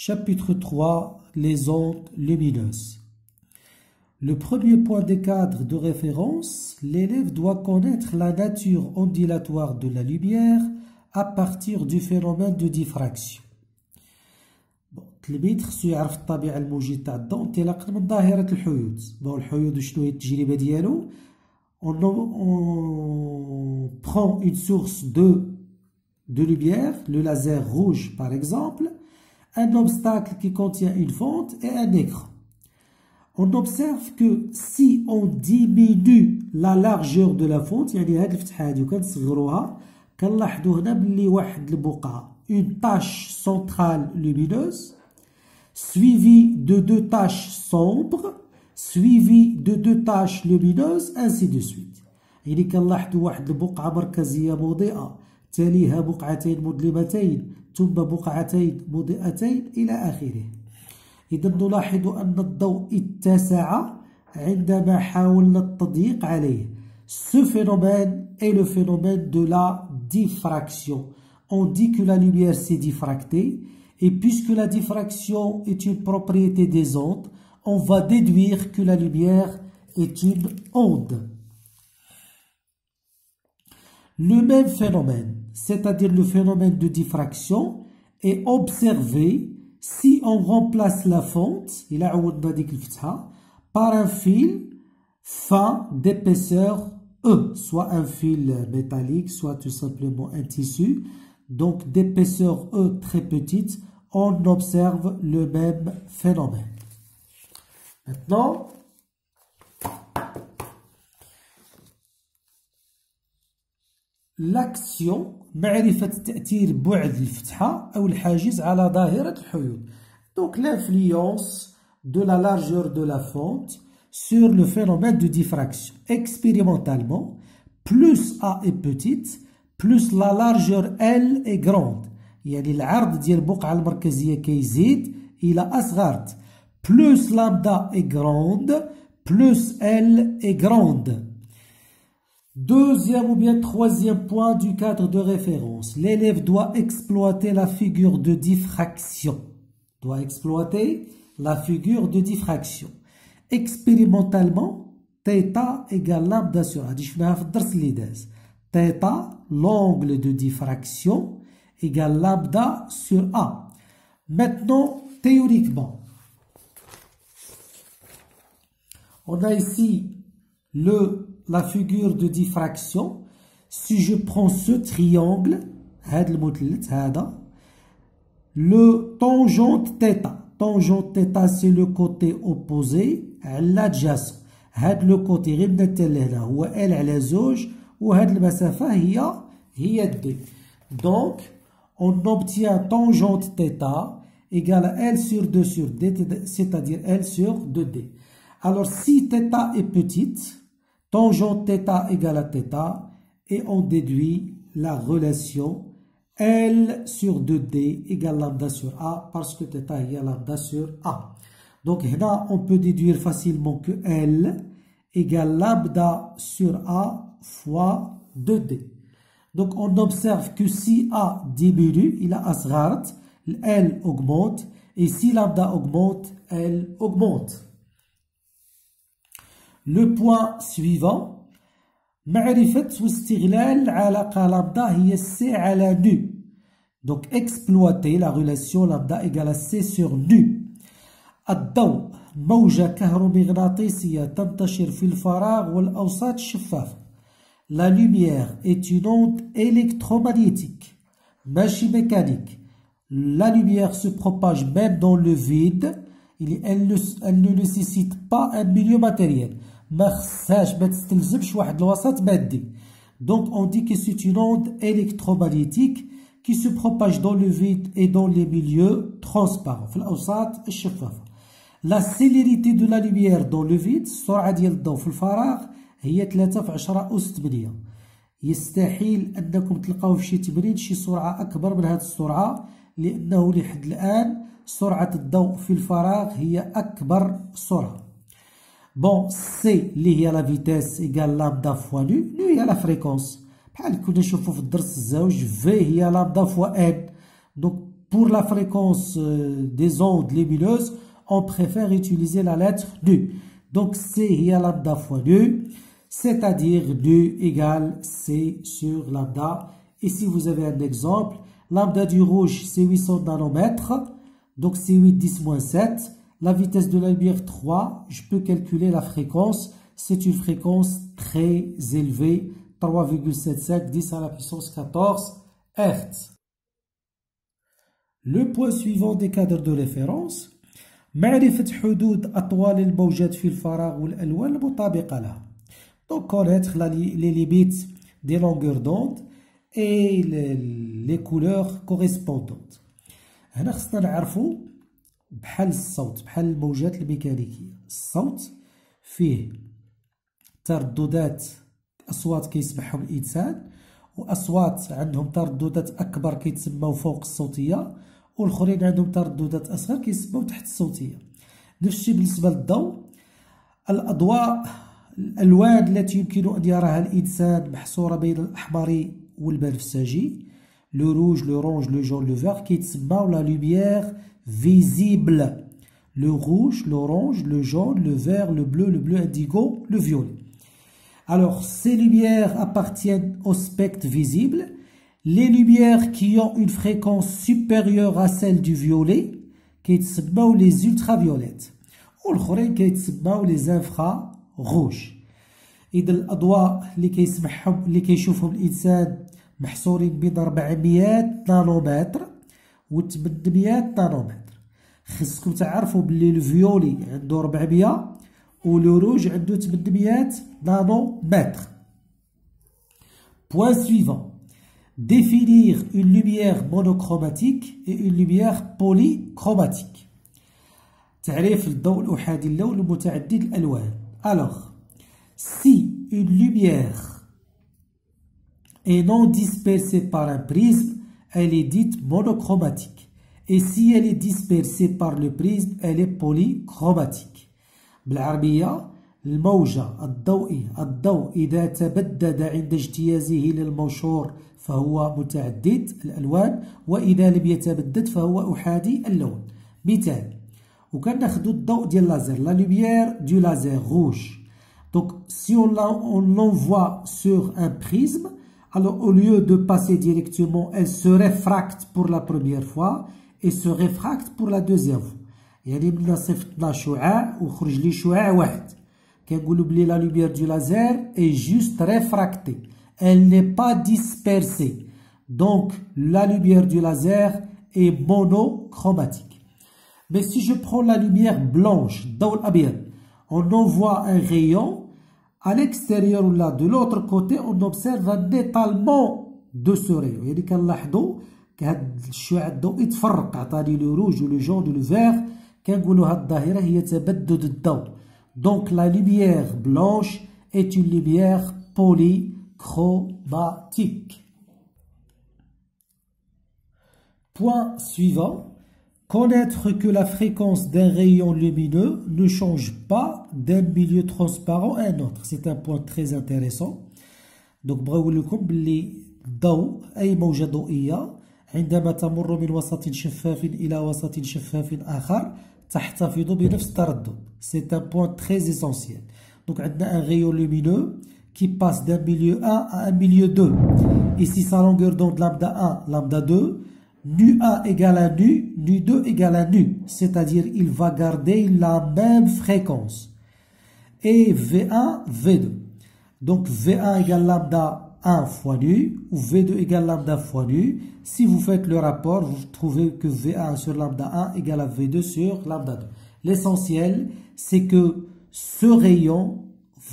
Chapitre 3, les ondes lumineuses. Le premier point des cadres de référence, l'élève doit connaître la nature ondulatoire de la lumière à partir du phénomène de diffraction. التلميذ خصو يعرف الطبيعة الموجية تاع الضوء انطلاقا من ظاهرة الحيود. الحيود شنو هي التجربة ديالو؟ On prend une source de lumière, le laser rouge par exemple, un obstacle qui contient une fente et un écran. On observe que si on diminue la largeur de la fente, يعني هاد الفتحة هادي وكنصغروها كنلاحظوا هنا بلي واحد البقعة une tache centrale lumineuse suivie de deux taches sombres suivie de deux taches lumineuses ainsi de suite. يعني كنلاحظوا واحد البقعة مركزية مضيئة تليها بقعتين مظلمتين ثم بقعتين مضيئتين إلى آخره. إذا نلاحظ أن الضوء اتسع عندما حاولنا التضييق عليه. Ce phénomène est le phénomène de la diffraction. On dit que la lumière s'est diffractée et puisque la diffraction est une propriété des ondes, on va déduire que la lumière est une onde. Le même phénomène, c'est-à-dire le phénomène de diffraction, est observé si on remplace la fente par un fil fin d'épaisseur E, soit un fil métallique, soit tout simplement un tissu. Donc d'épaisseur E très petite, on observe le même phénomène. Maintenant, l'action معرفة تأثير بعد الفتحة أو الحاجز على ظاهرة الحيود. Donc l'influence de la largeur de la fente sur le phénomène de diffraction. Expérimentalement, plus A est petite, plus la largeur L est grande. يعني العرض ديال البقعة المركزية كيزيد إلى أصغر. Plus lambda est grande, plus L est grande. Deuxième ou bien troisième point du cadre de référence. L'élève doit exploiter la figure de diffraction. Doit exploiter la figure de diffraction. Expérimentalement, θ égale lambda sur A. شفناها في الدرس اللي داز. θ, l'angle de diffraction, égale lambda sur A. Maintenant, théoriquement, on a ici la figure de diffraction. Si je prends ce triangle, le tangente θ. Tangente θ, c'est le côté opposé à l'adjacent. Le côté غير بنتله هنا هو L على زوج وهاد المسافة هي D. Donc, on obtient tangente θ égale à L sur 2 sur D, c'est-à-dire L sur 2D. Alors, si θ est petite, tangente θ égale à θ, et on déduit la relation L sur 2D égale lambda sur A, parce que θ est lambda sur A. Donc, là, on peut déduire facilement que L égale lambda sur A fois 2D. Donc, on observe que si A diminue, il a asghart, L augmente, et si lambda augmente, L augmente. Le point suivant, معرفة واستغلال علاقة لامدا هي C على nu. Donc, exploiter la relation lambda égale à C sur nu. الضوء موجة كهرومغناطيسية تنتشر في الفراغ والأوساط الشفافة. La lumière est une onde électromagnétique, ماشي mécanique. La lumière se propage même dans le vide. Elle ne nécessite pas un milieu matériel. ما خصهاش ما تستلزمش واحد الوسط مادي. Donc on dit que c'est une onde électromagnétique qui se propage dans le vide et dans les milieux transparents في الأوساط الشفافة. La célérité de la lumière dans le vide, السرعة ديال الضوء في الفراغ هي 3 في 10 أس 8. يستحيل أنكم تلقاو في شي تمرين شي سرعة أكبر من هذه السرعة، لأنه لحد الآن سرعة الضوء في الفراغ هي أكبر سرعة. Bon, C اللي هي la vitesse égale lambda fois nu. Nu هي la fréquence. بحال كنا نشوفو في الدرس الزوج. V هي lambda fois N. Donc pour la fréquence des ondes lumineuses, on préfère utiliser la lettre nu. Donc C est lambda fois nu, c'est-à-dire nu égale C sur lambda. Et si vous avez un exemple, lambda du rouge c'est 800 nanomètres, donc c'est 8 10 moins 7. La vitesse de la lumière 3, je peux calculer la fréquence, c'est une fréquence très élevée, 3,75 10 à la puissance 14 Hz. Le point suivant des cadres de référence، معرفة حدود أطوال الموجات في الفراغ والألوان المطابقة لها. Donc connaître les limites des longueurs d'onde et les couleurs correspondantes. هنا خصنا نعرفوا بحال الصوت، بحال الموجات الميكانيكية. الصوت فيه ترددات، أصوات كيسمعهم الإنسان، وأصوات عندهم ترددات أكبر كيتسموا فوق الصوتية، والآخرين عندهم ترددات أصغر كيسموا تحت الصوتية. نفس الشيء بالنسبة للضوء. الأضواء، الألوان التي يمكن أن يراها الإنسان محصورة بين الأحمر والبنفسجي، لو روج لو رونج لو جون لو فيغ، كيتسموا لا لوميير فيزيبل. لو روج لو رونج لو جون لو فيغ لو بلو انديغو لو فيولي. Alors, ces lumières appartiennent au spectre visible. Les lumières qui ont une fréquence supérieure à celle du violet, كيتسموا les ultraviolettes. والآخرين كيتسموا les infrarouges. إذا الأضواء اللي كيشوفهم الإنسان محصورين بين 400 نانومتر و 800 نانومتر. خصكم تعرفوا بلي الفيولي عنده 400 و le rouge عنده 800 nanomètres. Point suivant. Définir une lumière monochromatique et une lumière polychromatique. تعريف الضوء الأحادي اللون المتعدد الألوان. Alors, si une lumière est non dispersée par un prisme, elle est dite monochromatique. Et si elle est dispersée par le prisme, elle est polychromatique. بالعربية، الموجة الضوئي، الضوء إذا تبدد عند اجتيازه للمنشور فهو متعدد الألوان، وإذا لم يتبدد فهو أحادي اللون. مثال، وكناخدو الضوء ديال اللازر، لا لوميير دو لازر روج. Donc si on l'envoie sur un prisme, alors au lieu de passer directement, elle se réfracte pour la première fois et se réfracte pour la deuxième fois. يعني ملي صيفطنا شعاع وخرج لي شعاع واحد، كنقولوا بلي لا لوميير دو لازر est juste réfractée, elle n'est pas dispersée. Donc la lumière du laser est monochromatique. Mais si je prends la lumière blanche, الضوء الأبيض, on envoie un rayon à l'extérieur ou là de l'autre côté, on observe un étalement de ce rayon. يعني كنلاحظوا هاد الشعاع الضوئي تفرق، عطاني لو روج ولو جون ولو فيغ، كنقولوا هاد الظاهرة هي تبدد الضوء. Donc la lumière blanche est une lumière polychromatique. Point suivant. Connaître que la fréquence d'un rayon lumineux ne change pas d'un milieu transparent à un autre. C'est un point très intéressant. Donc بغا نقول لكم بلي الضوء، أي موجة ضوئية عندما تمر من وسط شفاف إلى وسط شفاف آخر تحتفظ بنفس التردد. C'est un point très essentiel. Donc عندنا un rayon lumineux qui passe d'un milieu 1 à un milieu 2. Ici sa longueur d'onde lambda 1, lambda 2, nu 1 égale à nu, nu 2 égale à nu. C'est-à-dire il va garder la même fréquence. Et V1, V2. Donc V1 égale lambda 1 fois nu, ou V2 égale lambda fois nu. Si vous faites le rapport, vous trouvez que V1 sur lambda 1 égale à V2 sur lambda 2. L'essentiel, c'est que ce rayon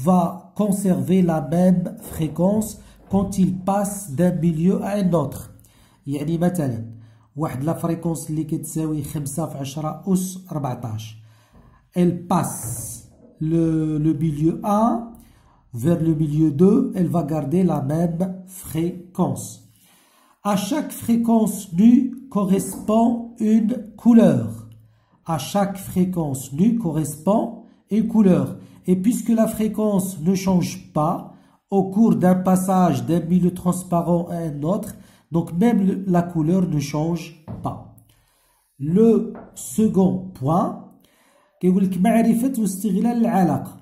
va conserver la même fréquence quand il passe d'un milieu à un autre. يعني مثلا واحد لا فريكونس اللي كتساوي 5 في 10 أس 14. Elle passe le milieu 1 vers le milieu 2, elle va garder la même fréquence. À chaque fréquence nue correspond une couleur. À chaque fréquence nue correspond une couleur. Et puisque la fréquence ne change pas au cours d'un passage d'un milieu transparent à un autre, donc même la couleur ne change pas. Le second point, كيقول لك معرفة واستغلال العلاقة.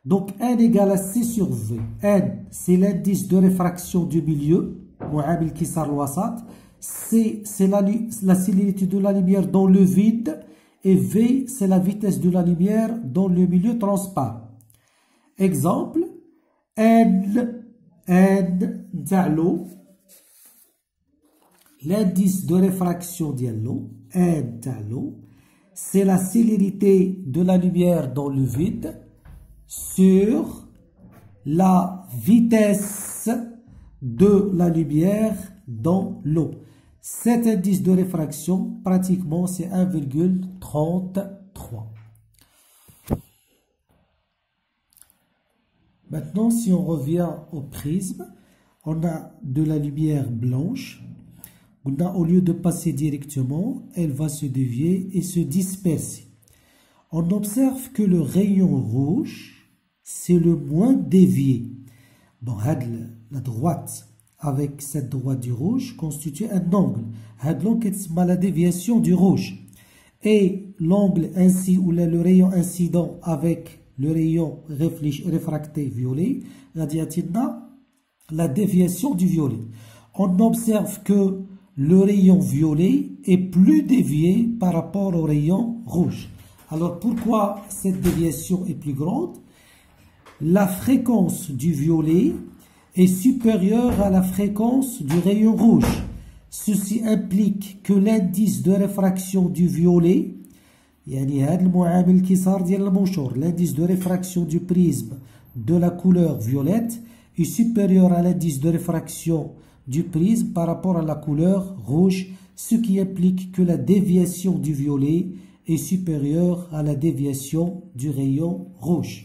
Donc n égale à c sur v. N c'est l'indice de réfraction du milieu, معامل كسار الوسط. C c'est la célérité de la lumière dans le vide. Et V c'est la vitesse de la lumière dans le milieu transparent. Exemple, N نتاع l'eau. L'indice de réfraction de l'eau, N تاع l'eau, c'est la célérité de la lumière dans le vide sur la vitesse de la lumière dans l'eau. Cet indice de réfraction, pratiquement, c'est 1,33. Maintenant, si on revient au prisme, on a de la lumière blanche. Au lieu de passer directement, elle va se dévier et se disperser. On observe que le rayon rouge, c'est le moins dévié. Bon, la droite avec cette droite du rouge constitue un angle. L'angle c'est la déviation du rouge. Et l'angle ainsi, ou le rayon incident avec le rayon réfracté violet, la déviation du violet. On observe que le rayon violet est plus dévié par rapport au rayon rouge. Alors pourquoi cette déviation est plus grande? La fréquence du violet est supérieure à la fréquence du rayon rouge. Ceci implique que l'indice de réfraction du violet, l'indice de réfraction du prisme de la couleur violette est supérieur à l'indice de réfraction du prisme par rapport à la couleur rouge, ce qui implique que la déviation du violet est supérieure à la déviation du rayon rouge.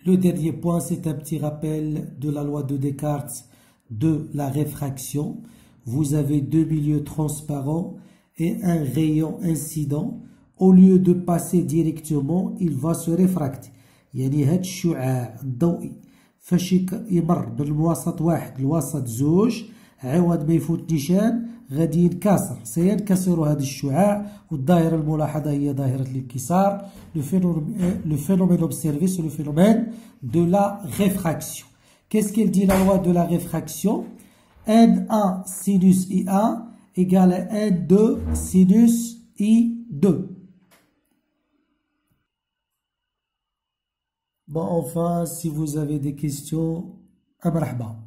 Le dernier point, c'est un petit rappel de la loi de Descartes de la réfraction. Vous avez deux milieux transparents et un rayon incident. Au lieu de passer directement, il va se réfracter. يعني هاد الشعاع الضوئي فاش يمر من الوسط واحد لوسط زوج عوض ما يفوت نيشان غادي ينكسر سينكسر هذا الشعاع والظاهرة الملاحظة هي ظاهرة الانكسار. Le phénomène observé c'est le phénomène de la réfraction. Qu'est-ce qu'elle dit la loi de la réfraction? N1 sinus I1 égale à N2 sinus I2. Bon, enfin, si vous avez des questions, marhaba.